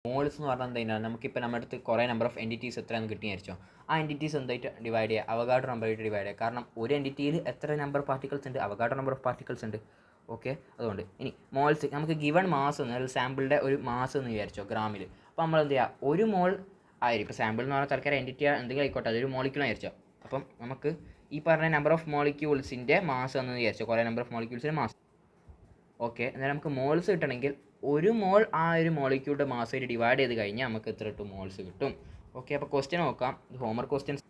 Moles എന്ന് പറഞ്ഞാൽ എന്താ നമുക്കിപ്പോൾ നമ്മുടെ അടുത്ത് കുറേ നമ്പർ ഓഫ് എൻറ്റിറ്റീസ് എത്രയാണെന്ന് കിട്ടി വിചാരിച്ചോ. ആ എൻറ്റിറ്റീസ് എന്തായിട്ട് ഡിവൈഡ് ചെയ്യുക, അവഗാഡ്രോ നമ്പറായിട്ട് ഡിവൈഡ് ചെയ്യുക. കാരണം ഒരു എൻറ്റിറ്റിയിൽ എത്ര നമ്പർ പാർട്ടിക്കിൾസ് ഉണ്ട്, അവഗാഡ്രോ നമ്പർ ഓഫ് പാർട്ടിക്കിൾസ് ഉണ്ട്. ഓക്കെ, അതുകൊണ്ട് ഇനി മോൾസ് നമുക്ക് ഗിവൺ മാസ് എന്ന് ഒരു സാമ്പിളിൻ്റെ ഒരു മാസ് എന്ന് വിചാരിച്ചോ ഗ്രാമിൽ. അപ്പോൾ നമ്മൾ എന്ത് ചെയ്യുക, ഒരു മോൾ ആയിരിക്കും. ഇപ്പോൾ സാമ്പിൾ എന്ന് പറഞ്ഞാൽ തൽക്കാലം എൻറ്റിറ്റി എന്തെങ്കിലും ആയിക്കോട്ടെ, അതൊരു മോളിക്യൂൾ വിചാരിച്ചോ. അപ്പം നമുക്ക് ഈ പറഞ്ഞ നമ്പർ ഓഫ് മോളിക്യൂൾസിൻ്റെ മാസ് എന്ന് വിചാരിച്ചോ, കുറേ നമ്പർ ഓഫ് മോളിക്യൂൾസിൻ്റെ മാസ്. ഓക്കെ, എന്നാൽ നമുക്ക് മോൾസ് കിട്ടണമെങ്കിൽ ഒരു മോൾ ആ ഒരു മോളിക്യൂളുടെ മാസമായിട്ട് ഡിവൈഡ് ചെയ്ത് കഴിഞ്ഞാൽ നമുക്ക് എത്ര കിട്ടും, മോൾസ് കിട്ടും. ഓക്കെ, അപ്പോൾ ക്വസ്റ്റ്യൻ നോക്കാം. Homework questions.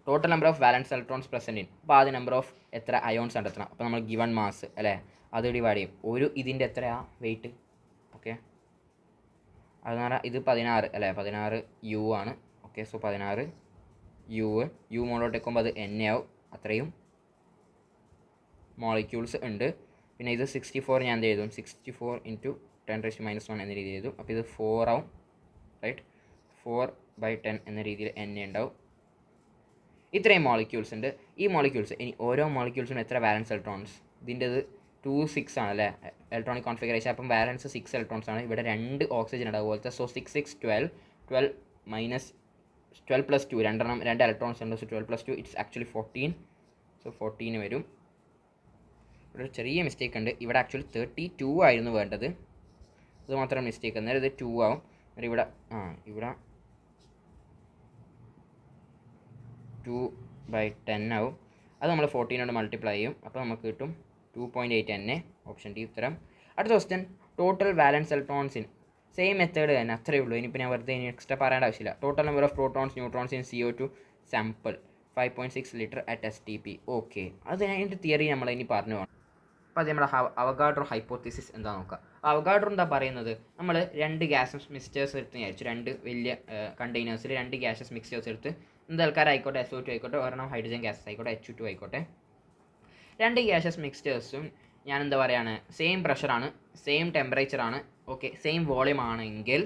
Total number of വാലൻസ് electrons present in. അപ്പോൾ ആദ്യ നമ്പർ ഓഫ് എത്ര അയോൺസ് കണ്ടെത്തണം. അപ്പോൾ നമ്മൾ ഗിവൺ മാസ് അല്ലേ, അത് ഡിവൈഡ് ചെയ്യും. ഒരു ഇതിൻ്റെ എത്രയാണ് വെയിറ്റ്. ഓക്കെ, അതെന്ന് പറഞ്ഞാൽ ഇത് 16 അല്ലേ, 16 യു ആണ്. ഓക്കെ, സോ 16 യു മോളോട്ട് വെക്കുമ്പോൾ അത് എൻ ആവും. അത്രയും മോളിക്യൂൾസ് ഉണ്ട്. പിന്നെ ഇത് 64 ഞാൻ എന്ത് എഴുതും, 64 × 10⁻⁻1 എന്ന രീതിയിൽ എഴുതും. അപ്പോൾ ഇത് 4 ആവും, റൈറ്റ്. 4/10 എന്ന രീതിയിൽ എൻ ഉണ്ടാവും. ഇത്രയും മോളിക്യൂൾസ് ഉണ്ട്. ഈ മോളിക്യൂൾസ് ഇനി ഓരോ മോളിക്യൂൾസിനും എത്ര വാലൻസ് ഇലക്ട്രോൺസ്. ഇതിൻ്റെത് 2 6 ആണ് അല്ലേ ഇലക്ട്രോണിക് കോൺഫിഗറേഷൻ. അപ്പം വാലൻസ് 6 ഇലക്ട്രോൺസ് ആണ്. ഇവിടെ 2 ഓക്സിജൻ ഉണ്ടാവും പോലത്തെ. സോ 6 6 12 12 - 12 + 2 രണ്ടെണ്ണം 2 ഇലക്ട്രോൺസ് ഉണ്ട്. So 12 + 2 it's actually 14. സോ 14 വരും. ഇവിടെ ഒരു ചെറിയ മിസ്റ്റേക്ക് ഉണ്ട്. ഇവിടെ ആക്ച്വലി 32 ആയിരുന്നു വേണ്ടത്. അത് മാത്രം മിസ്റ്റേക്ക്. അന്നേരം ഇത് 2 ആവും. അന്നേരം ഇവിടെ ഇവിടെ 2/10 ആവും. അത് നമ്മൾ 14 കൊണ്ട് മൾട്ടിപ്ലൈ ചെയ്യും. അപ്പോൾ നമുക്ക് കിട്ടും 2.8 തന്നെ. ഓപ്ഷൻ ഡി ഉത്തരം. അടുത്ത ക്വസ്റ്റ്യൻ, ടോട്ടൽ വാലൻസ് ഇലക്ട്രോൺസിൻ. സെയിം മെത്തേഡ് തന്നെ, അത്രയേ ഉള്ളൂ. ഇനിയിപ്പോൾ ഞാൻ വെറുതെ എക്സ്ട്രാ പറയേണ്ട ആവശ്യമില്ല. Total number of protons neutrons in CO2 sample 5.6 litre at STP. Okay, അത് അതിൻ്റെ തിയറി നമ്മൾ ഇനി പറഞ്ഞു പോകണം. അപ്പോൾ അത് നമ്മുടെ അവഗാഡ്രോ ഹൈപ്പോത്തിസിസ് എന്താ നോക്കുക. അവഗാഡ്രോ എന്താ പറയുന്നത്, നമ്മൾ 2 ഗ്യാസസ് മിക്സ്ചേഴ്സ് എടുത്ത് വിചാരിച്ചു. 2 വലിയ കണ്ടെയ്നേഴ്സിൽ 2 ഗ്യാസസ് മിക്സ്ചേഴ്സ് എടുത്ത്, എന്ത് ആയിക്കോട്ടെ, SO2 ആയിക്കോട്ടെ, ഒരെണ്ണം ഹൈഡ്രജൻ ഗ്യാസസ് ആയിക്കോട്ടെ, H2 ആയിക്കോട്ടെ. 2 ഗ്യാസസ് മിക്സ്ചേഴ്സും ഞാൻ എന്താ പറയുകയാണ്, സെയിം പ്രഷറാണ്, സെയിം ടെമ്പറേച്ചറാണ്, ഓക്കെ, സെയിം വോളിയം ആണെങ്കിൽ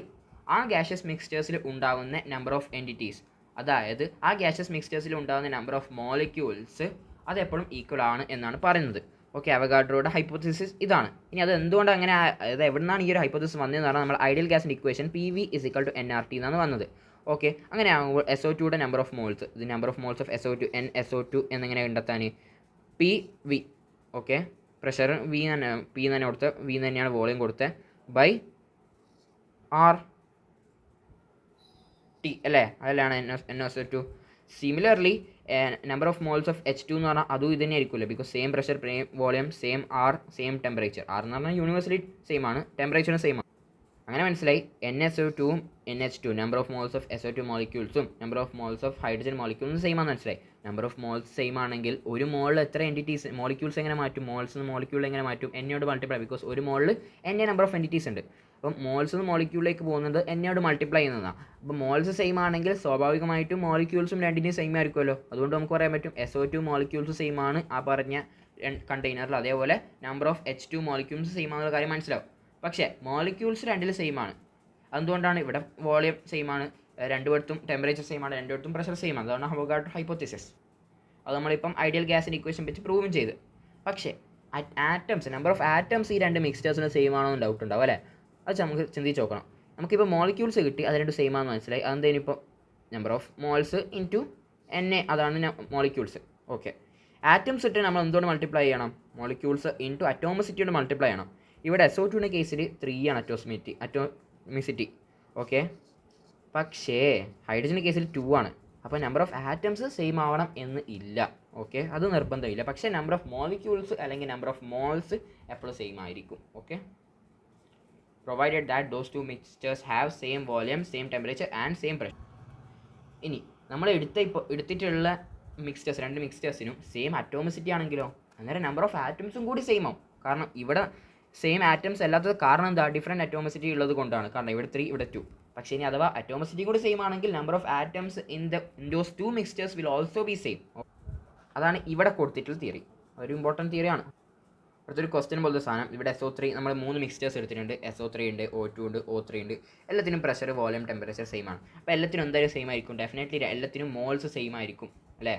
ആ ഗ്യാസസ് മിക്സ്ചേഴ്സിൽ ഉണ്ടാകുന്ന നമ്പർ ഓഫ് എൻറ്റിറ്റീസ്, അതായത് ആ ഗ്യാസസ് മിക്സ്ചേഴ്സിൽ ഉണ്ടാകുന്ന നമ്പർ ഓഫ് മോളിക്യൂൾസ് അതെപ്പോഴും ഈക്വൽ ആണ് എന്നാണ് പറയുന്നത്. ഓക്കെ, അവഗാഡ്രോയുടെ ഹൈപ്പോത്തിസിസ് ഇതാണ്. ഇനി അത് എന്തുകൊണ്ട് അങ്ങനെ, അതായത് എവിടെ നിന്നാണ് ഈ ഒരു ഹൈപ്പോത്തിസിസ് വന്നതെന്ന് പറഞ്ഞാൽ നമ്മൾ ഐഡിയൽ ഗ്യാസിൻ്റെ ഇക്വേഷൻ PV = nRT എന്നാണ് വന്നത്. ഓക്കെ, അങ്ങനെ ആകുമ്പോൾ SO2യുടെ നമ്പർ ഓഫ് മോൾസ്, ഇത് number of moles of SO2 NSO2 എന്നിങ്ങനെ കണ്ടെത്താൻ PV. ഓക്കെ, പ്രഷർ V തന്നെ, P തന്നെ കൊടുത്ത്, V തന്നെയാണ് വോളിയം കൊടുത്തത്, ബൈ RT അല്ലേ, അതിലാണ് NSO2. Similarly number of moles of H2 എന്ന് പറഞ്ഞാൽ അതും ഇത് തന്നെ ആയിരിക്കുമല്ലോ, because same pressure, same volume, same same temperature. എന്ന് പറഞ്ഞാൽ യൂണിവേഴ്സലി സെയിം ആണ്, ടെമ്പറേച്ചറും സെയിം ആണ്. അങ്ങനെ മനസ്സിലായി. NSO2ഉം NH2 number of moles of SO2 മോളിക്യൂൾസും number of moles of hydrogen മോളിക്യൂൾസും സെയിം ആണെന്ന് മനസ്സിലായി. നമ്പർ ഓഫ് മോൾസ് സെയിം ആണെങ്കിൽ ഒരു മോളിൽ എത്ര എൻറ്റിറ്റീസ്, മോളിക്യൂൾസ് എങ്ങനെ മാറ്റും, മോൾസ് മോളിക്യൂൾ എങ്ങനെ മാറ്റും, എന്നോട് മൾട്ടിപ്ലൈ, ബിക്കോസ് ഒരു മോളിൽ നമ്പർ ഓഫ് എൻറ്റിറ്റീസ് ഉണ്ട്. അപ്പം മോൾസ് മോളിക്യൂളിലേക്ക് പോകുന്നത് എന്നോട് മൾട്ടിപ്ലൈ ചെയ്യുന്നതാണ്. അപ്പോൾ മോൾസ് സെയിം ആണെങ്കിൽ സ്വാഭാവികമായിട്ടും മോളിക്യൂൾസും രണ്ടിൻ്റെയും സെയിം ആയിരിക്കുമല്ലോ. അതുകൊണ്ട് നമുക്ക് പറയാൻ പറ്റും SO2 മോളിക്യൂൾസ് സെയിം ആണ് ആ പറഞ്ഞ കണ്ടെയ്നറിൽ. അതേപോലെ number of H2 molecules same ആണെന്നുള്ള കാര്യം മനസ്സിലാവും. പക്ഷേ മോളിക്യൂൾസ് രണ്ടിൽ സെയിം ആണ്. അതുകൊണ്ടാണ് ഇവിടെ വോളിയം സെയിം ആണ്, രണ്ടുപേർത്തും ടെമ്പറേച്ചർ സെയിം ആണ്, രണ്ടുപേർത്തും പ്രഷർ സെയിം ആണ്. അതാണ് അവഗാഡ്രോ ഹൈപ്പോത്തിസിസ്. അത് നമ്മളിപ്പം ഐഡിയൽ ഗ്യാസിൻ്റെ ഇക്വേഷൻ വെച്ച് പ്രൂവും ചെയ്ത്. പക്ഷേ ആറ്റംസ്, നമ്പർ ഓഫ് ആറ്റംസ് ഈ 2 മിക്സ്ചേഴ്സിന് സെയിം ആണോ എന്ന് ഡൗട്ട് ഉണ്ടാവും അല്ലേ. അത് നമുക്ക് ചിന്തിച്ച് നോക്കണം. നമുക്കിപ്പോൾ മോളിക്യൂൾസ് കിട്ടി, അത് 2 സെയിം ആണെന്ന് മനസ്സിലായി. അതെന്തേലും ഇപ്പോൾ number of moles into NA, അതാണ് മോളിക്യൂൾസ്. ഓക്കെ, ആറ്റംസ് ഇട്ട് നമ്മൾ എന്തുകൊണ്ട് മൾട്ടിപ്ലൈ ചെയ്യണം, മോളിക്യൂൾസ് ഇൻറ്റു അറ്റോമിസിറ്റിയോട് മൾട്ടിപ്ലൈ ചെയ്യണം. ഇവിടെ SO2ൻ്റെ കേസിൽ 3 ആണ് അറ്റോമിസിറ്റി. ഓക്കെ, പക്ഷേ ഹൈഡ്രജൻ്റെ കേസിൽ 2 ആണ്. അപ്പോൾ നമ്പർ ഓഫ് ആറ്റംസ് സെയിം ആവണം എന്ന് ഇല്ല. ഓക്കെ, അത് നിർബന്ധമില്ല. പക്ഷേ നമ്പർ ഓഫ് മോളിക്യൂൾസ് അല്ലെങ്കിൽ നമ്പർ ഓഫ് മോൾസ് എപ്പോഴും സെയിം ആയിരിക്കും. Okay, provided that those 2 mixtures have same volume, same temperature and same pressure. ഇനി നമ്മൾ എടുത്തിട്ടുള്ള മിക്സ്ചേഴ്സ്, 2 മിക്സ്ചേഴ്സിനും സെയിം അറ്റോമിസിറ്റി ആണെങ്കിലോ, അന്നേരം നമ്പർ ഓഫ് ആറ്റംസും കൂടി സെയിം ആവും. കാരണം ഇവിടെ സെയിം ആറ്റംസ് അല്ലാത്തത് കാരണം എന്താ, ഡിഫറെൻറ്റ് അറ്റോമിസിറ്റി ഉള്ളത് കൊണ്ടാണ്. കാരണം ഇവിടെ 3, ഇവിടെ 2. പക്ഷേ ഇനി അഥവാ അറ്റോമിസിറ്റി കൂടി സെയിം ആണെങ്കിൽ number of atoms in those 2 mixtures will also be same. അതാണ് ഇവിടെ കൊടുത്തിട്ടുള്ള തിയറി. അതൊരു ഇമ്പോർട്ടൻറ്റ് തിയറിയാണ്. അടുത്തൊരു ക്വസ്റ്റ്യൻ പോലത്തെ സാധനം. ഇവിടെ SO3 നമ്മൾ 3 മിക്സ്ചേഴ്സ് എടുത്തിട്ടുണ്ട്. SO3 ഉണ്ട്, O2 ഉണ്ട്, O3 ഉണ്ട്. എല്ലാത്തിനും പ്രഷർ, വോളിയം, ടെമ്പറേച്ചർ സെയിം ആണ്. അപ്പോൾ എല്ലാത്തിനും എന്തായാലും സെയിം ആയിരിക്കും. ഡെഫിനറ്റ്ലി എല്ലാത്തിനും മോൾസ് സെയിം ആയിരിക്കും അല്ലേ.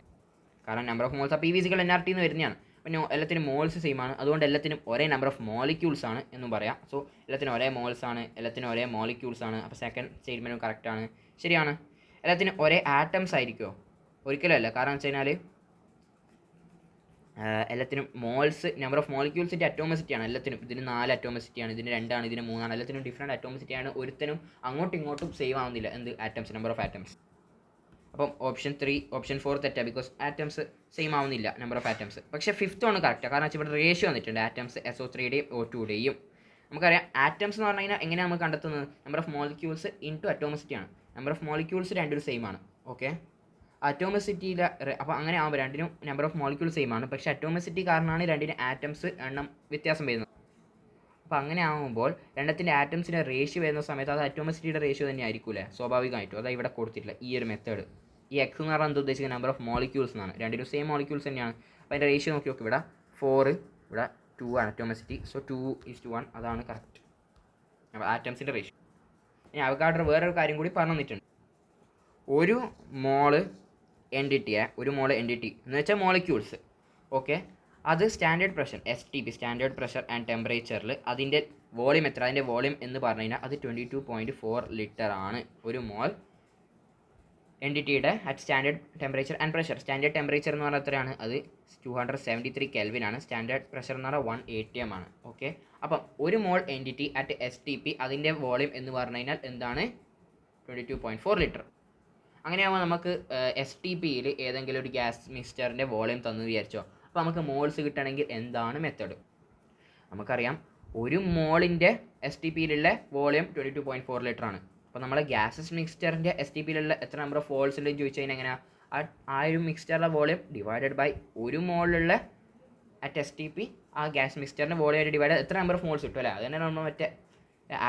കാരണം number of moles PV = nRT എന്ന് വരുന്നതാണ്. പിന്നെ എല്ലാത്തിനും മോൾസ് സെയിം ആണ്, അതുകൊണ്ട് എല്ലാത്തിനും ഒരേ നമ്പർ ഓഫ് മോളിക്യൂൾസ് ആണ് എന്നും പറയാം. സോ എല്ലാത്തിനും ഒരേ മോൾസ് ആണ്, എല്ലാത്തിനും ഒരേ മോളിക്യൂൾസ് ആണ്. അപ്പോൾ സെക്കൻഡ് സ്റ്റേറ്റ്മെൻറ്റും കറക്റ്റ് ആണ്, ശരിയാണ്. എല്ലാത്തിനും ഒരേ ആറ്റംസ് ആയിരിക്കുമോ? ഒരിക്കലും അല്ല. കാരണം വെച്ച് കഴിഞ്ഞാൽ എല്ലാത്തിനും മോൾസ് നമ്പർ ഓഫ് മോളിക്യൂൾസിൻ്റെ അറ്റോമസിറ്റിയാണ് എല്ലാത്തിനും. ഇതിന് 4 അറ്റോമസിറ്റിയാണ്, ഇതിന് 2 ആണ്, ഇതിന് 3 ആണ്. എല്ലാത്തിനും ഡിഫറെൻറ്റ് അറ്റോമസിറ്റിയാണ്. ഒരുത്തനും അങ്ങോട്ടും ഇങ്ങോട്ടും സെയിം ആവുന്നില്ല എന്ത് ആറ്റംസ്, നമ്പർ ഓഫ് ആറ്റംസ്. അപ്പം ഓപ്ഷൻ 4 തെറ്റാ, ബിക്കോസ് ആറ്റംസ് സെയിം ആവുന്നില്ല നമ്പർ ഓഫ് ആറ്റംസ്. പക്ഷേ 5th ആണ് കറക്റ്റ്, കാരണം വെച്ചാൽ ഇവിടെ റേഷ്യോ വന്നിട്ടുണ്ട് ആറ്റംസ് SO3യുടെയും O2യുടെയും. നമുക്കറിയാം ആറ്റംസ് എന്ന് പറഞ്ഞു കഴിഞ്ഞാൽ എങ്ങനെയാണ് നമ്മൾ കണ്ടെത്തുന്നത്? നമ്പർ ഓഫ് മോളിക്യൂൾസ് ഇൻറ്റു അറ്റോമസിറ്റിയാണ്. നമ്പർ ഓഫ് മോളിക്യൂൾസ് രണ്ടും സെയിം ആണ്. ഓക്കെ, അറ്റോമസിറ്റിയിൽ അപ്പോൾ അങ്ങനെ ആകുമ്പോൾ രണ്ടിനും നമ്പർ ഓഫ് മോളിക്യൂൾ സെയിം ആണ്, പക്ഷേ അറ്റോമസിറ്റി കാരണമാണ് രണ്ടിന് ആറ്റംസ് എണ്ണം വ്യത്യാസം വരുന്നത്. അപ്പോൾ അങ്ങനെ ആകുമ്പോൾ രണ്ടത്തിൻ്റെ ആറ്റംസിൻ്റെ റേഷ്യോ വരുന്ന സമയത്ത് അത് അറ്റോമസിറ്റിയുടെ റേഷ്യോ തന്നെ ആയിരിക്കില്ലേ സ്വാഭാവികമായിട്ടും. അതായത് ഇവിടെ കൊടുത്തിട്ടില്ല ഈ ഒരു മെത്തേഡ്. ഈ എക്സ് എന്ന് പറഞ്ഞാൽ എന്താ ഉദ്ദേശിക്കുന്നത്? നമ്പർ ഓഫ് മോളിക്യൂൾസ് എന്നാണ്. രണ്ടിനും സെയിം മോളിക്യൂൾസ് തന്നെയാണ്. അപ്പോൾ അതിൻ്റെ റേഷ്യോ നോക്കി നോക്കി, ഇവിടെ 4, ഇവിടെ 2 ആണ് അറ്റോമസിറ്റി. സോ 2:1 അതാണ് കറക്റ്റ് ആറ്റംസിൻ്റെ റേഷ്യോ. ഇനി അവഗാഡ്രോ വേറൊരു കാര്യം കൂടി പറഞ്ഞു തന്നിട്ടുണ്ട്. ഒരു മോള് എൻറ്റിറ്റി എന്ന് വെച്ചാൽ മോളിക്യൂൾസ്. ഓക്കെ, അത് standard pressure STP standard pressure and ടെമ്പറേച്ചറിൽ അതിൻ്റെ വോളിയം എത്ര? അതിൻ്റെ വോളിയം എന്ന് പറഞ്ഞു കഴിഞ്ഞാൽ അത് 22.4 ലിറ്റർ ആണ്. ഒരു മോൾ എൻറ്റിറ്റിയുടെ at standard temperature and pressure. Standard temperature എന്ന് പറഞ്ഞാൽ എത്രയാണ്? അത് 273 കെൽവിൻ ആണ്. സ്റ്റാൻഡേർഡ് പ്രഷർ എന്ന് പറഞ്ഞാൽ 1 atm ആണ്. ഓക്കെ, അപ്പം ഒരു മോൾ എൻറ്റിറ്റി അറ്റ് STP അതിൻ്റെ വോളിയം എന്ന് പറഞ്ഞു കഴിഞ്ഞാൽ എന്താണ്? 22.4 ലിറ്റർ. അങ്ങനെയാകുമ്പോൾ നമുക്ക് STPയിൽ ഏതെങ്കിലും ഒരു ഗ്യാസ് മിക്സ്ചറിൻ്റെ വോളിയം തന്നു വിചാരിച്ചോ. അപ്പോൾ നമുക്ക് മോൾസ് കിട്ടണമെങ്കിൽ എന്താണ് മെത്തേഡ്? നമുക്കറിയാം ഒരു മോളിൻ്റെ STPയിലുള്ള വോളിയം 22.4 ലിറ്റർ ആണ്. അപ്പോൾ നമ്മളെ ഗ്യാസസ് മിക്സ്ചറിൻ്റെ STPയിലുള്ള എത്ര നമ്പർ ഓഫ് വോൾസ് ഉണ്ടെന്ന് ചോദിച്ചു കഴിഞ്ഞാൽ എങ്ങനെയാണ്? ആ ഒരു മിക്സ്ചറിൻ്റെ വോളിയം ഡിവൈഡഡ് ബൈ ഒരു മോളിലുള്ള അറ്റ് STP ആ ഗ്യാസ് മിക്സ്ചറിൻ്റെ വോളിയം ഡിവൈഡ് എത്ര നമ്പർ ഓഫ് മോൾസ് കിട്ടും അല്ലേ? അത് തന്നെ നമ്മൾ മറ്റേ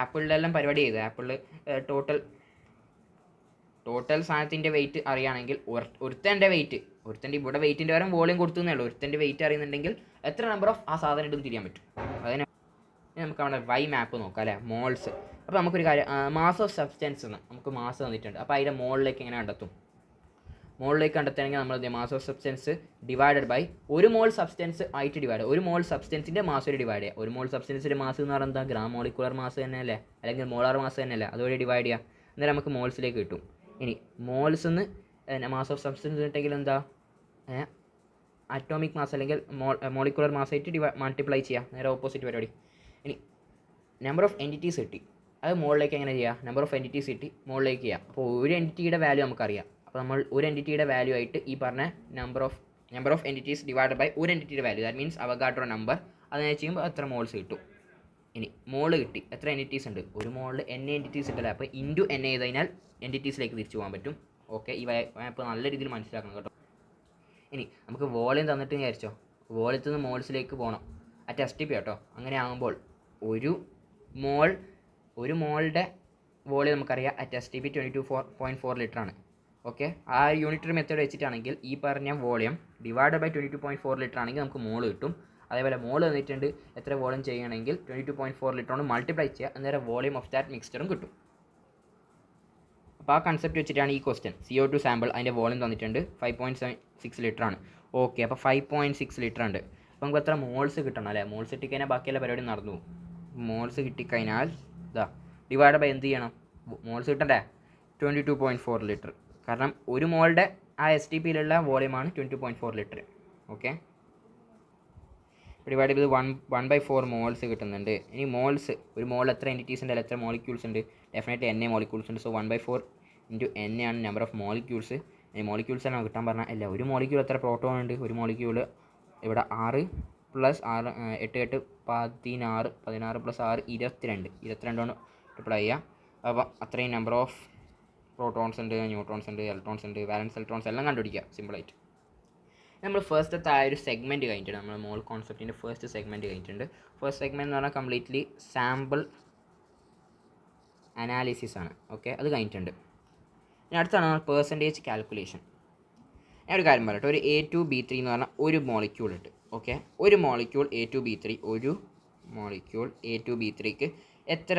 ആപ്പിളിലെല്ലാം പരിപാടി ചെയ്ത് ആപ്പിളിൽ ടോട്ടൽ സാധനത്തിൻ്റെ വെയിറ്റ് അറിയുകയാണെങ്കിൽ ഒരുത്തൻ്റെ ഇവിടെ വെയിറ്റിൻ്റെ പകരം വോളിയം കൊടുത്തേ ഉള്ളൂ. ഒരുത്തൻ്റെ വെയിറ്റ് അറിയുന്നുണ്ടെങ്കിൽ എത്ര നമ്പർ ഓഫ് ആ സാധനം ഇടും തിരിയാൻ പറ്റും. അതിന് നമുക്ക് അവിടെ വൈ മാപ്പ് നോക്കാം അല്ലേ, മോൾസ്. അപ്പോൾ നമുക്കൊരു കാര്യം, മാസ് ഓഫ് സബ്സ്റ്റൻസ് എന്ന് നമുക്ക് മാസ് തന്നിട്ടുണ്ട്. അപ്പോൾ അതിൻ്റെ മോളിലേക്ക് എങ്ങനെ കണ്ടെത്തും? മോളിലേക്ക് കണ്ടെത്തുകയാണെങ്കിൽ നമ്മൾ mass of substance divided by ഒരു മോൾ സബ്സ്റ്റൻസ് ആയിട്ട് ഡിവൈഡ് ചെയ്യുക. ഒരു മോൾ സബ്സ്റ്റൻസിൻ്റെ മാസ് ഒരു ഡിവൈഡ് ചെയ്യുക. ഒരു മോൾ സബ്സ്റ്റൻസിൻ്റെ മാസ് എന്ന് പറയുന്നത് എന്താ? ഗ്രാം മോളിക്കുലർ മാസ് തന്നെയല്ലേ, അല്ലെങ്കിൽ മോളാർ മാസ് തന്നെയല്ലേ, അതുവഴി ഡിവൈഡ് ചെയ്യുക. അന്നേരം നമുക്ക് മോൾസിലേക്ക് കിട്ടും. ഇനി മോൾസ് എന്ന് മാസ് ഓഫ് സബ്സ്റ്റൻസ് കിട്ടെങ്കിൽ എന്താ? അറ്റോമിക് മാസ് അല്ലെങ്കിൽ മോളിക്കുലർ മാസായിട്ട് മൾട്ടിപ്ലൈ ചെയ്യുക, നേരെ ഓപ്പോസിറ്റ് പരിപാടി. ഇനി നമ്പർ ഓഫ് എൻറ്റിറ്റീസ് കിട്ടി, അത് മുകളിലേക്ക് എങ്ങനെ ചെയ്യുക? നമ്പർ ഓഫ് എൻറ്റിറ്റീസ് കിട്ടി മുകളിലേക്ക് ചെയ്യുക. അപ്പോൾ ഒരു എൻറ്റിറ്റിയുടെ വാല്യൂ നമുക്കറിയാം. അപ്പോൾ നമ്മൾ ഒരു എൻറ്റിറ്റിയുടെ വാല്യൂ ആയിട്ട് ഈ പറഞ്ഞ number of entities divide by ഒരു എൻറ്റിറ്റിയുടെ value, that means Avogadro number, അതിനെ ചെയ്യുമ്പോൾ എത്ര മോൾസ് കിട്ടും. ഇനി മോള് കിട്ടി, എത്ര എൻറ്റിറ്റീസ് ഉണ്ട്? ഒരു മോളിൽ N എൻറ്റിറ്റീസ് ഉണ്ടല്ലോ. അപ്പോൾ ഇൻറ്റു N ചെയ്ത് കഴിഞ്ഞാൽ എൻറ്റിറ്റീസിലേക്ക് തിരിച്ചു പോകാൻ പറ്റും. ഓക്കെ, ഈ ഇപ്പോൾ നല്ല രീതിയിൽ മനസ്സിലാക്കണം കേട്ടോ. ഇനി നമുക്ക് വോളിയം തന്നിട്ട് വിചാരിച്ചോ, വോളിയത്തിൽ നിന്ന് മോൾസിലേക്ക് പോകണം അറ്റ് STP കേട്ടോ. അങ്ങനെ ആകുമ്പോൾ ഒരു മോളുടെ വോളിയം നമുക്കറിയാം അറ്റ് STP 22.4 ലിറ്റർ ആണ്. ഓക്കെ, ആ യൂണിറ്ററി മെത്തേഡ് വെച്ചിട്ടാണെങ്കിൽ ഈ പറഞ്ഞ വോളിയം ഡിവൈഡ് ബൈ 22.4 ലിറ്റർ ആണെങ്കിൽ നമുക്ക് മോള് കിട്ടും. അതേപോലെ മോള് തന്നിട്ടുണ്ട്, എത്ര വോളിയം ചെയ്യണമെങ്കിൽ 22.4 ലിറ്റർ കൊണ്ട് മൾട്ടിപ്ലൈ ചെയ്യുക, അന്നേരം വോളിയം ഓഫ് ദാറ്റ് മിക്സ്ചറും കിട്ടും. അപ്പോൾ ആ കൺസെപ്റ്റ് വെച്ചിട്ടാണ് ഈ ക്വസ്റ്റ്യൻ. CO2 സാമ്പിൾ അതിൻ്റെ വോളിയം തന്നിട്ടുണ്ട് 5.6 ലിറ്റർ ആണ്. ഓക്കെ, അപ്പോൾ 5.6 ലിറ്റർ ഉണ്ട്. അപ്പോൾ നമുക്ക് എത്ര മോൾസ് കിട്ടണം അല്ലേ? മോൾസ് കിട്ടിക്കഴിഞ്ഞാൽ ബാക്കിയുള്ള പരിപാടി നടന്നു പോകും. മോൾസ് കിട്ടിക്കഴിഞ്ഞാൽ ഇതാ ഡിവൈഡ് ബൈ എന്ത് ചെയ്യണം? മോൾസ് കിട്ടണ്ടേ? 22.4 ലിറ്റർ. കാരണം ഒരു മോളുടെ ആ STPയിലുള്ള വോളിയമാണ് 22.4 ലിറ്റർ. ഓക്കെ, ഡിവൈഡ് ചെയ്ത് 1/4 മോൾസ് കിട്ടുന്നുണ്ട്. ഇനി മോൾസ്, ഒരു മോളിൽ എത്ര എൻറ്റിറ്റീസ് ഉണ്ട്, എത്ര മോളിക്യൂൾസ് ഉണ്ട്? ഡെഫിനറ്റ്ലി N മോളിക്യൂൾസ് ഉണ്ട്. സോ 1/4 ഇൻറ്റു N ആണ് നമ്പർ ഓഫ് മോളിക്യൂൾസ്. ഇനി മോളിക്യൂൾസ് ആണ് കിട്ടാൻ പറഞ്ഞാൽ അല്ല, ഒരു മോളിക്യൂൾ എത്ര പ്രോട്ടോൺ ഉണ്ട്? ഒരു മോളിക്യൂൾ ഇവിടെ 6 + 6 8 16 16 + 6 22 കൊണ്ട് മൾട്ടിപ്ലൈ ചെയ്യുക. അപ്പോൾ അത്രയും നമ്പർ ഓഫ് പ്രോട്ടോൺസ് ഉണ്ട്, ന്യൂട്രോൺസ് ഉണ്ട്, ഇലക്ട്രോൺസ് ഉണ്ട്, വാലൻസ് ഇലക്ട്രോൺസ് എല്ലാം കണ്ടുപിടിക്കുക സിമ്പിളായിട്ട്. നമ്മൾ ഫസ്റ്റത്തെ ആ ഒരു സെഗ്മെൻറ്റ് കഴിഞ്ഞിട്ടുണ്ട്. നമ്മൾ മോൾ കോൺസെപ്റ്റിൻ്റെ ഫസ്റ്റ് സെഗ്മെൻറ്റ് കഴിഞ്ഞിട്ടുണ്ട്. ഫസ്റ്റ് സെഗ്മെൻറ്റ് എന്ന് പറഞ്ഞാൽ കംപ്ലീറ്റ്ലി സാമ്പിൾ അനാലിസിസ് ആണ്. ഓക്കെ, അത് കഴിഞ്ഞിട്ടുണ്ട്. ഇനി അടുത്താണ് പെർസെൻറ്റേജ് കാൽക്കുലേഷൻ. ഞാൻ ഒരു കാര്യം പറയട്ടെ, ഒരു A2B3 എന്ന് പറഞ്ഞാൽ ഒരു മോളിക്യൂൾ ഉണ്ട്. ഓക്കെ, ഒരു മോളിക്യൂൾ A2B3, ഒരു മോളിക്യൂൾ A2B3ക്ക് എത്ര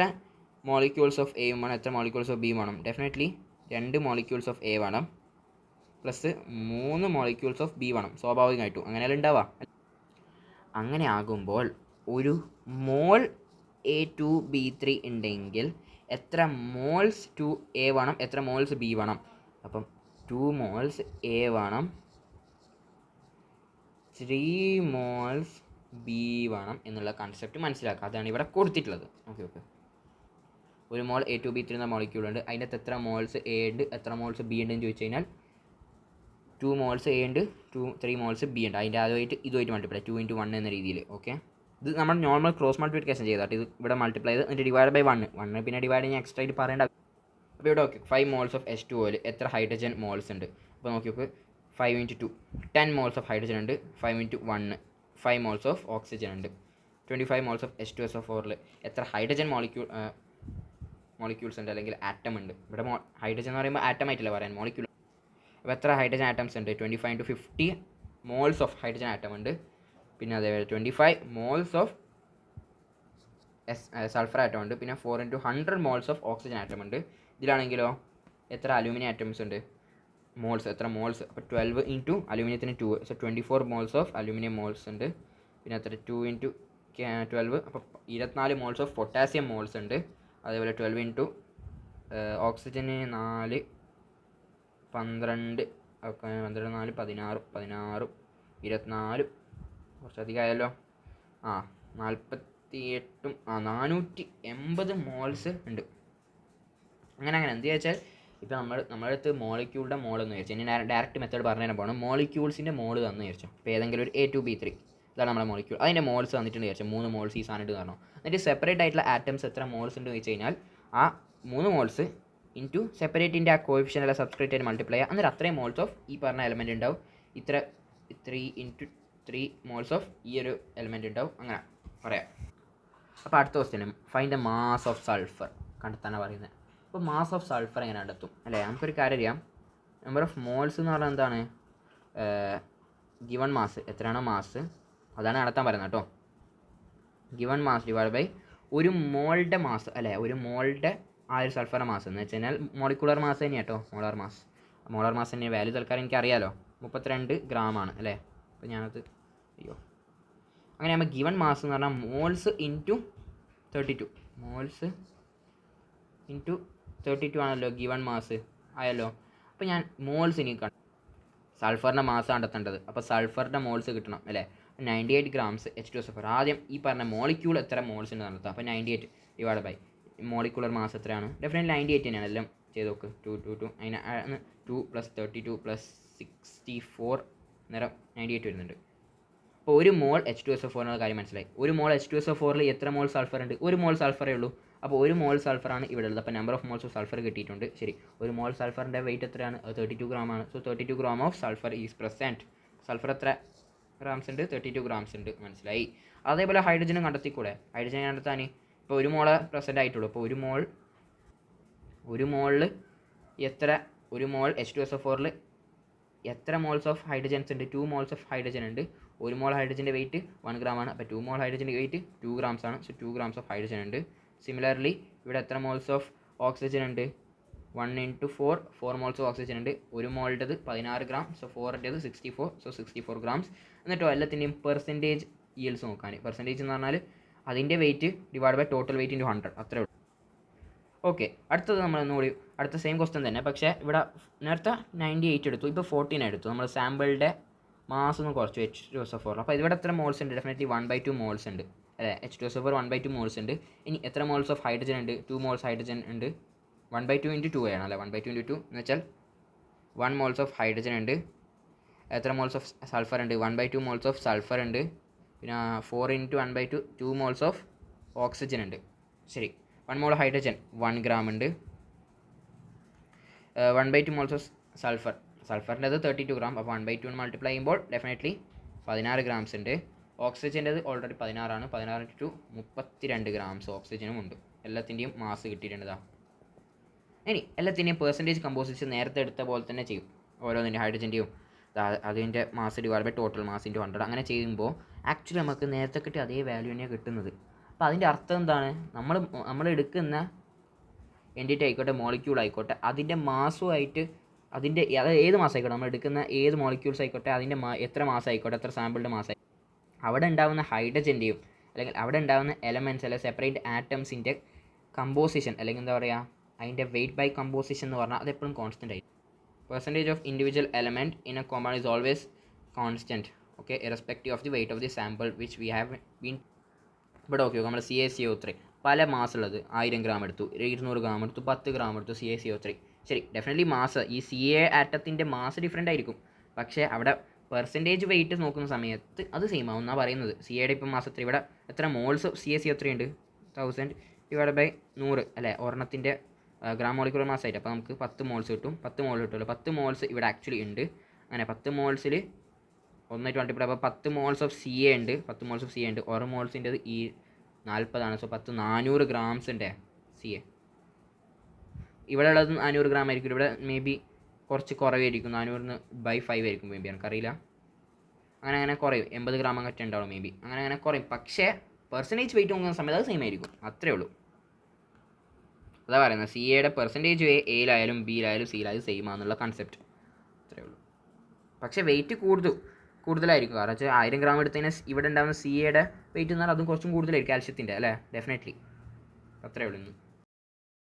മോളിക്യൂൾസ് ഓഫ് എയും വേണം, എത്ര മോളിക്യൂൾസ് ഓഫ് ബിയും വേണം? ഡെഫിനറ്റ്ലി 2 മോളിക്യൂൾസ് ഓഫ് എ വേണം പ്ലസ് 3 മോളിക്യൂൾസ് ഓഫ് ബി വേണം, സ്വാഭാവികമായിട്ടും അങ്ങനെയല്ല ഉണ്ടാവുക. അങ്ങനെ ആകുമ്പോൾ ഒരു മോൾ A2B3 ഉണ്ടെങ്കിൽ എത്ര മോൾസ് 2A വേണം, എത്ര മോൾസ് B വേണം? അപ്പം 2 മോൾസ് A വേണം, 3 മോൾസ് B വേണം എന്നുള്ള കൺസെപ്റ്റ് മനസ്സിലാക്കുക. അതാണ് ഇവിടെ കൊടുത്തിട്ടുള്ളത്. ഓക്കെ. ഒരു മോൾ A2B3 എന്ന മോളിക്യൂൾ ഉണ്ട്. അതിൻ്റെ എത്ര മോൾസ് A ഉണ്ട്, എത്ര മോൾസ് B ഉണ്ടെന്ന് ചോദിച്ചു കഴിഞ്ഞാൽ 2 മോൾസ് A ഉണ്ട്, 3 മോൾസ് B ഉണ്ട്. അതിൻ്റെ അതുമായിട്ട് ഇതുമായിട്ട് മൾട്ടിപ്ലൈ 2 × 1 എന്ന രീതിയിൽ. ഓക്കെ, ഇത് നമ്മൾ നോർമൽ ക്രോസ് മൾട്ടിപ്ലിക്കേഷൻ ചെയ്താൽ ഇത് ഇവിടെ മൾട്ടിപ്ലൈ ചെയ്ത് എന്നിട്ട് ഡിവൈഡ് ബൈ 1 പിന്നെ ഡിവൈഡ് ചെയ്യാൻ എക്സ്ട്രാ ആയിട്ട് പറയേണ്ട. അപ്പോൾ ഇവിടെ ഓക്കെ 5 മോൾസ് ഓഫ് H2O എത്ര ഹൈഡ്രജൻ മോൾസ് ഉണ്ട്? അപ്പോൾ നോക്കി നോക്ക്, 5 × 2 10 മോൾസ് ഓഫ് ഹൈഡ്രജൻ ഉണ്ട്, 5 × 1 5 മോൾസ് ഓഫ് ഓക്സിജൻ ഉണ്ട്. 25 മോൾസ് ഓഫ് H2SO4 എത്ര ഹൈഡ്രജൻ മോളിക്യൂൾസ് ഉണ്ട്, അല്ലെങ്കിൽ ആറ്റം ഉണ്ട്. ഇവിടെ ഹൈഡ്രജൻ എന്ന് പറയുമ്പോൾ ആറ്റം ആയിട്ടില്ല പറയാൻ, മോളിക്യൂൾ. അപ്പോൾ എത്ര ഹൈഡ്രജൻ ആറ്റംസ് ഉണ്ട്? 25 × 50 മോൾസ് ഓഫ് ഹൈഡ്രജൻ ആറ്റം ഉണ്ട്. പിന്നെ അതേപോലെ 25 മോൾസ് ഓഫ് സൾഫർ ആറ്റം ഉണ്ട്. പിന്നെ 4 × 100 മോൾസ് ഓഫ് ഓക്സിജൻ ആറ്റം ഉണ്ട്. ഇതിലാണെങ്കിലോ എത്ര അലൂമിനിയം ആറ്റംസ് ഉണ്ട്? മോൾസ്, എത്ര മോൾസ്? അപ്പോൾ 12 × അലൂമിനിയത്തിന് 2, so 24 moles of aluminium moles ഉണ്ട്. പിന്നെ എത്ര 2 × 12, അപ്പോൾ 24 മോൾസ് ഓഫ് പൊട്ടാസ്യം മോൾസ് ഉണ്ട്. അതേപോലെ 12 × ഓക്സിജന് 4 12 ഒക്കെ 12 4 16 16 24 കുറച്ചധികം ആയല്ലോ. 48 480 മോൾസ് ഉണ്ട്. അങ്ങനെ എന്ത് ചോദിച്ചാൽ ഇപ്പോൾ നമ്മുടെ അടുത്ത് മോളിക്യൂളുടെ മോളെന്ന് ചോദിച്ചാൽ ഇനി ഡയറക്റ്റ് മെത്തേഡ് പറഞ്ഞു തരാൻ പോകണം. മോളിക്യൂൾസിൻ്റെ മോള് തന്നു ചോദിച്ചോ. ഇപ്പോൾ ഏതെങ്കിലും ഒരു A2B3 ഇതാണ് നമ്മുടെ മോളിക്യൂൾ, അതിൻ്റെ മോൾസ് തന്നിട്ടുണ്ട് ചോദിച്ചാൽ 3 മോൾസ് ഈ സാധനം കാരണം. എന്നിട്ട് സെപ്പറേറ്റ് ആയിട്ടുള്ള ആറ്റംസ് എത്ര മോൾസ് ഉണ്ട് ചോദിച്ചു കഴിഞ്ഞാൽ ആ 3 മോൾസ് ഇൻറ്റു സെപ്പറേറ്റിൻ്റെ ആ കോഎഫിഷ്യൻ്റ് അല്ല സബ്സ്ക്രിപ്റ്റ് ആയിട്ട് മൾട്ടിപ്ലൈ ചെയ്യുക. എന്നിട്ട് അത്രയും മോൾസ് ഓഫ് ഈ പറഞ്ഞ എലമെൻറ്റ് ഉണ്ടാവും. 3 × 3 മോൾസ് ഓഫ് ഈ ഒരു എലമെൻറ്റ് ഉണ്ടാവും. അങ്ങനെ പറയാം. അപ്പോൾ അടുത്ത question, find the mass of sulphur കണ്ടെത്താനാണ് പറയുന്നത്. അപ്പോൾ മാസ് ഓഫ് സൾഫർ എങ്ങനെ കണ്ടെത്തും അല്ലേ? നമുക്കൊരു കാര്യം അറിയാം, നമ്പർ ഓഫ് മോൾസ് എന്ന് പറഞ്ഞാൽ എന്താണ്? ഗിവൺ മാസ്, എത്രയാണോ മാസ് അതാണ് കണ്ടെത്താൻ പറയുന്നത് കേട്ടോ. ഗിവൺ മാസ് ഡിവൈഡ് ബൈ ഒരു മോളുടെ മാസ് അല്ലേ, ഒരു മോളുടെ ആ ഒരു സൾഫറിൻ്റെ മാസ് എന്ന് വെച്ച് കഴിഞ്ഞാൽ മോളിക്കുലർ മാസ് തന്നെയാണ് കേട്ടോ. മോളാർ മാസ് തന്നെ വാല്യൂ തൽക്കാലം എനിക്കറിയാലോ, 32 ഗ്രാമാണ് അല്ലേ. അപ്പോൾ ഞാനത് അങ്ങനെ ആകുമ്പോൾ ഗിവൺ മാസ് എന്ന് പറഞ്ഞാൽ മോൾസ് ഇൻറ്റു 32 മോൾസ് ഇൻറ്റു 32 ആണല്ലോ ഗിവൺ മാസ് ആയല്ലോ. അപ്പോൾ ഞാൻ മോൾസ് ഇനി സൾഫറിൻ്റെ മാസ് കണ്ടെത്തേണ്ടത്. അപ്പോൾ സൾഫറിൻ്റെ മോൾസ് കിട്ടണം അല്ലേ. 98 ഗ്രാംസ് H2SO4. ആദ്യം ഈ പറഞ്ഞ മോളിക്യൂൾ എത്ര മോൾസ് ഉണ്ട് നടത്താം. അപ്പോൾ 98 ഡിവൈഡ് ബൈ മോളിക്കുലർ മാസ് എത്രയാണ്? ഡെഫിനറ്റ്ലി 98 തന്നെയാണ്. എല്ലാം ചെയ്ത് നോക്ക്. 2 അതിന് 2 + 32 + 64 നേരം 98 വരുന്നുണ്ട്. അപ്പോൾ ഒരു മോൾ H2SO4 എന്നുള്ള കാര്യം മനസ്സിലായി. ഒരു മോൾ H2SO4 എത്ര മോൾ സൾഫർ ഉണ്ട്? ഒരു മോൾ സൾഫറേ ഉള്ളൂ. അപ്പോൾ ഒരു മോൾ സൾഫറാണ് ഇവിടെ ഉള്ളത്. അപ്പോൾ number of moles of sulphur കിട്ടിയിട്ടുണ്ട്. ശരി, ഒരു മോൾ സൾഫറിൻ്റെ വെയിറ്റ് എത്രയാണ്? 32 ഗ്രാമാണ്. So 32 gram of sulphur is present. Sulphur എത്ര ഗ്രാംസ് ഉണ്ട്? 32 ഗ്രാംസ് ഉണ്ട്. മനസ്സിലായി. അതേപോലെ ഹൈഡ്രജനും കണ്ടെത്തിക്കൂടെ? ഹൈഡ്രജൻ കണ്ടെത്താൻ ഇപ്പോൾ ഒരു മോള് പ്രസൻറ്റ് ആയിട്ടുള്ളൂ. അപ്പോൾ ഒരു മോളിൽ എത്ര, ഒരു മോൾ H2SO4 എത്ര മോൾസ് ഓഫ് ഹൈഡ്രജൻസ് ഉണ്ട്? 2 മോൾസ് ഓഫ് ഹൈഡ്രജൻ ഉണ്ട്. ഒരു മോൾ ഹൈഡ്രജൻ്റെ വെയിറ്റ് 1 ഗ്രാമാണ്. അപ്പോൾ 2 മോൾ ഹൈഡ്രജൻ്റെ വെയിറ്റ് 2 ഗ്രാംസ് ആണ്. സോ 2 ഗ്രാംസ് ഓഫ് ഹൈഡ്രജൻ ഉണ്ട്. സിമിലർലി ഇവിടെ എത്ര മോൾസ് ഓഫ് ഓക്സിജൻ ഉണ്ട്? 1 × 4 മോൾസ് ഓഫ് ഓക്സിജൻ ഉണ്ട്. ഒരു മോളുടേത് 16 ഗ്രാം. സോ 4ൻ്റേത് 64. So 64 grams. എന്നിട്ടോ എല്ലാത്തിൻ്റെയും പെർസെൻറ്റേജ് ഈൽഡ്സ് നോക്കാൻ. പെർസെൻറ്റേജ് എന്ന് പറഞ്ഞാൽ അതിൻ്റെ weight divide by total weight into 100 അത്രേ ഉള്ളൂ. ഓക്കെ, അടുത്തത് നമ്മൾ ഒന്നുകൂടി അടുത്ത സെയിം ക്വസ്റ്റ്യൻ തന്നെ, പക്ഷേ ഇവിടെ നേരത്തെ 98 എടുത്തു, ഇപ്പോൾ 14 എടുത്തു. നമ്മൾ സാമ്പിളിൻ്റെ മാസ് ഒന്ന് കുറച്ച് H2SO4. അപ്പോൾ ഇവിടെ എത്ര മോൾസ് ഉണ്ട്? ഡെഫിനറ്റ്ലി 1/2 മോൾസ് ഉണ്ട് അല്ലേ. H2SO4 1/2 മോൾസ് ഉണ്ട്. ഇനി എത്ര മോൾസ് ഓഫ് ഹൈഡ്രജൻ ഉണ്ട്? 2 മോൾസ് ഹൈഡ്രജൻ ഉണ്ട്. 1/2 × 2 ആണ് അല്ലേ. 1/2 × 2 എന്ന് വെച്ചാൽ 1 മോൾസ് ഓഫ് ഹൈഡ്രജൻ ഉണ്ട്. എത്ര മോൾസ് ഓഫ് സൾഫർ ഉണ്ട്? 1/2 മോൾസ് ഓഫ് സൾഫർ ഉണ്ട്. പിന്നെ 4 × 1/2 2 മോൾസ് ഓഫ് ഓക്സിജൻ ഉണ്ട്. ശരി, 1 മോൾ ഹൈഡ്രജൻ 1 ഗ്രാം ഉണ്ട്. 1/2 മോൾസ് ഓഫ് സൾഫറിൻ്റെത് 32 ഗ്രാം. അപ്പോൾ 1/2 മൾട്ടിപ്ലൈ ചെയ്യുമ്പോൾ ഡെഫിനറ്റ്ലി 16 ഗ്രാംസ് ഉണ്ട്. ഓക്സിജൻ്റെത് ഓൾറെഡി 16 ആണ്. 16 × 2 32 ഗ്രാംസ് ഓക്സിജനും ഉണ്ട്. എല്ലാത്തിൻ്റെയും മാസ് കിട്ടിയിട്ടുണ്ടതാ. ഇനി എല്ലാത്തിൻ്റെയും പെർസെൻറ്റേജ് കമ്പോസിഷൻ നേരത്തെ എടുത്ത പോലെ തന്നെ ചെയ്യും. ഓരോന്നിൻ്റെ ഹൈഡ്രജൻ്റെയും അതിൻ്റെ mass divide by total mass into 100 അങ്ങനെ ചെയ്യുമ്പോൾ ആക്ച്വലി നമുക്ക് നേരത്തെ കിട്ടിയ അതേ വാല്യൂ തന്നെയാണ് കിട്ടുന്നത്. അപ്പോൾ അതിൻ്റെ അർത്ഥം എന്താണ്? നമ്മൾ എടുക്കുന്ന എൻറ്റിറ്റി ആയിക്കോട്ടെ, മോളിക്യൂൾ ആയിക്കോട്ടെ, അതിൻ്റെ മാസുമായിട്ട് അത് ഏത് മാസം ആയിക്കോട്ടെ, നമ്മൾ എടുക്കുന്ന ഏത് മോളിക്യൂൾസ് ആയിക്കോട്ടെ, അതിൻ്റെ എത്ര മാസം ആയിക്കോട്ടെ, എത്ര സാമ്പിളിൻ്റെ മാസം അവിടെ ഉണ്ടാകുന്ന ഹൈഡ്രജൻ്റെയും അല്ലെങ്കിൽ അവിടെ ഉണ്ടാകുന്ന എലമെൻറ്റ്സ് അല്ലെങ്കിൽ സെപ്പറേറ്റ് ആറ്റംസിൻ്റെ കമ്പോസിഷൻ അല്ലെങ്കിൽ എന്താ പറയുക അതിൻ്റെ വെയിറ്റ് ബൈ കമ്പോസിഷൻ എന്ന് പറഞ്ഞാൽ അതെപ്പോഴും കോൺസ്റ്റൻ്റ് ആയിരിക്കും. Percentage of individual element in A compound is always constant. Okay, irrespective of the weight of the sample which we have been. ഇവിടെ ഓക്കെ നമ്മൾ CaCO3 പല മാസ് ഉള്ളത് 1000 ഗ്രാം എടുത്തു, 200 ഗ്രാം എടുത്തു, 10 ഗ്രാം എടുത്തു CaCO3. ശരി, ഡെഫിനറ്റ്ലി മാസ് ഈ CA ആറ്റത്തിൻ്റെ mass different ആയിരിക്കും. പക്ഷേ അവിടെ പെർസെൻറ്റേജ് വെയിറ്റ് നോക്കുന്ന സമയത്ത് അത് സെയിം ആവും എന്നാണ് പറയുന്നത്. CAയുടെ ഇപ്പം മാസം എത്ര, ഇവിടെ എത്ര മോൾസ് CaCO3 ഉണ്ട്, 1000 ഡിവൈഡ് ബൈ 100 അല്ലേ, ഒരെണ്ണത്തിൻ്റെ ഗ്രാം മോളിക്കുലർ മാസ് ആയിട്ട്. അപ്പോൾ നമുക്ക് 10 മോൾസ് കിട്ടും, 10 മോൾ കിട്ടുമല്ലോ. 10 മോൾസ് ഇവിടെ ആക്ച്വലി ഉണ്ട്. അങ്ങനെ 10 മോൾസിൽ ഒന്നായിട്ട് മൾട്ടിപ്ലൈ, അപ്പോൾ 10 മോൾസ് ഓഫ് CA ഉണ്ട്, 10 മോൾസ് ഓഫ് CA ഉണ്ട്. ഓരോ മോൾസിൻ്റെ ഈ 40 സോ 400 ഗ്രാംസ് ഉണ്ട് CA. ഇവിടെ ഉള്ളത് 400 ഗ്രാം ആയിരിക്കും, ഇവിടെ മേ ബി കുറച്ച് കുറവായിരിക്കും, 400/5 ആയിരിക്കും മേ ബി, എനിക്കറിയില്ല. അങ്ങനെ കുറയും, 80 ഗ്രാം അങ്ങോട്ട് ഉണ്ടാവും മേ ബി, അങ്ങനെ കുറയും. പക്ഷേ പെർസെൻറ്റേജ് വെയിറ്റ് നോക്കുന്ന സമയത്ത് അത് സെയിം ആയിരിക്കും, അത്രേ ഉള്ളൂ. അതാ പറയുന്നത് CAയുടെ പെർസെൻറ്റേജ് Aയിലായാലും Bയിലായാലും Cയിലായാലും സെയിം ആണെന്നുള്ള കൺസെപ്റ്റ്, അത്രേ ഉള്ളൂ. പക്ഷേ വെയിറ്റ് കൂടുതലായിരിക്കും, കാരണം വെച്ചാൽ 1000 ഗ്രാം എടുത്തതിന് ഇവിടെ ഉണ്ടാകുന്ന CAയുടെ വെയിറ്റ് എന്ന് പറഞ്ഞാൽ അതും കുറച്ചും കൂടുതലായിരിക്കും കാൽഷ്യത്തിൻ്റെ അല്ലേ, ഡെഫിനറ്റ്ലി. അത്രേ ഉള്ളൂ.